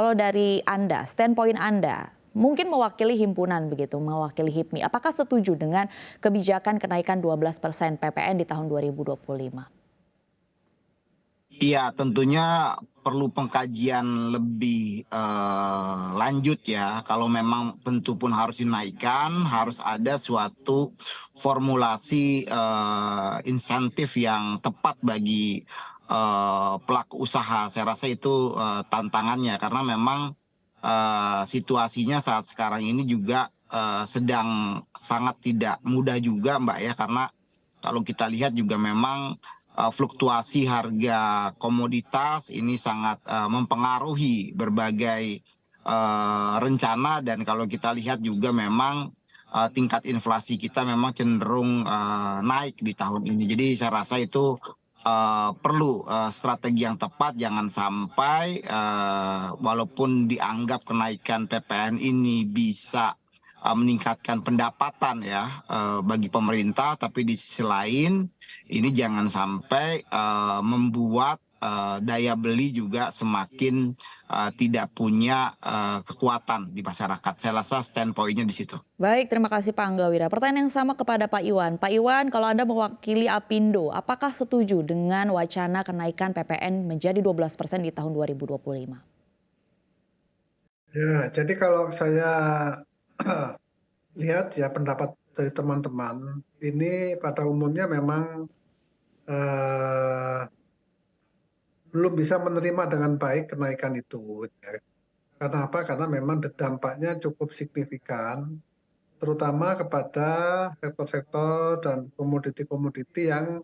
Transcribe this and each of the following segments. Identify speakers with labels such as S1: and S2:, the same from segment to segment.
S1: Kalau dari Anda, standpoint Anda, mungkin mewakili himpunan begitu, mewakili HIPMI, apakah setuju dengan kebijakan kenaikan 12% PPN di tahun 2025?
S2: Iya, tentunya perlu pengkajian lebih lanjut ya. Kalau memang tentu pun harus dinaikkan, harus ada suatu formulasi insentif yang tepat bagi pelaku usaha. Saya rasa itu tantangannya karena memang situasinya saat sekarang ini juga sedang sangat tidak mudah juga, Mbak ya, karena kalau kita lihat juga memang fluktuasi harga komoditas ini sangat mempengaruhi berbagai rencana, dan kalau kita lihat juga memang tingkat inflasi kita memang cenderung naik di tahun ini. Jadi saya rasa itu perlu strategi yang tepat, jangan sampai walaupun dianggap kenaikan PPN ini bisa meningkatkan pendapatan ya bagi pemerintah, tapi di sisi lain ini jangan sampai membuat daya beli juga semakin tidak punya kekuatan di masyarakat. Saya rasa standpointnya di situ.
S1: Baik, terima kasih Pak Anggawira. Pertanyaan yang sama kepada Pak Iwan. Pak Iwan, kalau Anda mewakili Apindo, apakah setuju dengan wacana kenaikan PPN menjadi 12% di tahun 2025?
S3: Ya, jadi kalau saya lihat ya pendapat dari teman-teman, ini pada umumnya memang eh, belum bisa menerima dengan baik kenaikan itu. Ya. Karena apa? Karena memang dampaknya cukup signifikan, terutama kepada sektor-sektor dan komoditi-komoditi yang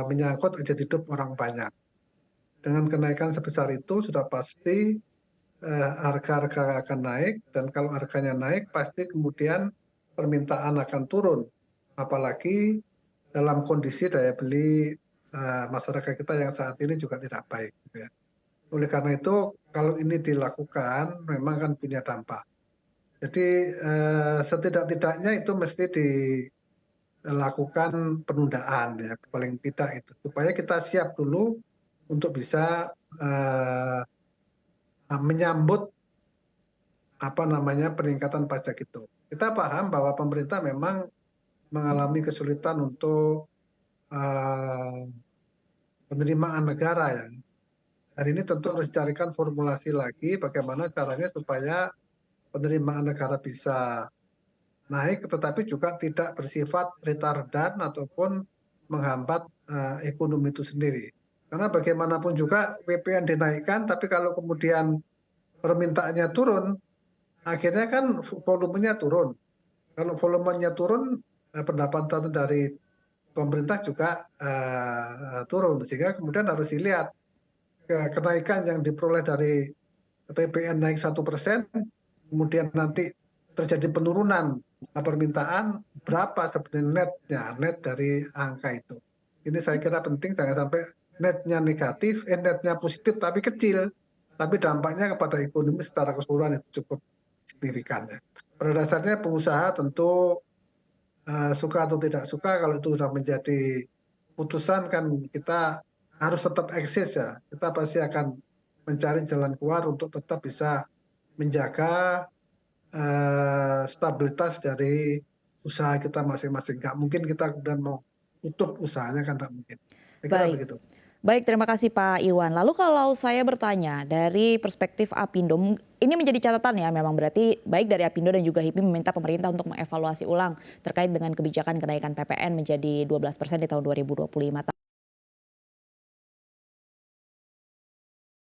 S3: menyangkut hajat hidup orang banyak. Dengan kenaikan sebesar itu sudah pasti harga-harga akan naik, dan kalau harganya naik pasti kemudian permintaan akan turun, apalagi dalam kondisi daya beli masyarakat kita yang saat ini juga tidak baik. Gitu ya. Oleh karena itu kalau ini dilakukan memang akan punya dampak. Jadi setidak-tidaknya itu mesti dilakukan penundaan ya, paling tidak itu, supaya kita siap dulu untuk bisa menyambut peningkatan pajak itu. Kita paham bahwa pemerintah memang mengalami kesulitan untuk penerimaan negara ya. Dan ini tentu harus dicarikan formulasi lagi bagaimana caranya supaya penerimaan negara bisa naik, tetapi juga tidak bersifat retardan ataupun menghambat ekonomi itu sendiri. Karena bagaimanapun juga PPN dinaikkan, tapi kalau kemudian permintaannya turun, akhirnya kan volumenya turun. Kalau volumenya turun, pendapatan dari pemerintah juga turun. Sehingga kemudian harus dilihat kenaikan yang diperoleh dari PPN naik 1%, kemudian nanti terjadi penurunan permintaan, berapa sebenarnya net dari angka itu. Ini saya kira penting, jangan sampai netnya negatif, netnya positif tapi kecil, tapi dampaknya kepada ekonomi secara keseluruhan itu cukup signifikan. Ya. Pada dasarnya pengusaha tentu suka atau tidak suka, kalau itu sudah menjadi putusan kan kita harus tetap eksis ya. Kita pasti akan mencari jalan keluar untuk tetap bisa menjaga stabilitas dari usaha kita masing-masing. Nggak mungkin kita kemudian mau tutup usahanya, kan tak mungkin. Saya kira
S1: Baik.
S3: begitu.
S1: Baik, terima kasih Pak Iwan. Lalu kalau saya bertanya dari perspektif Apindo, ini menjadi catatan ya, memang berarti baik dari Apindo dan juga HIPMI meminta pemerintah untuk mengevaluasi ulang terkait dengan kebijakan kenaikan PPN menjadi 12% di tahun 2025.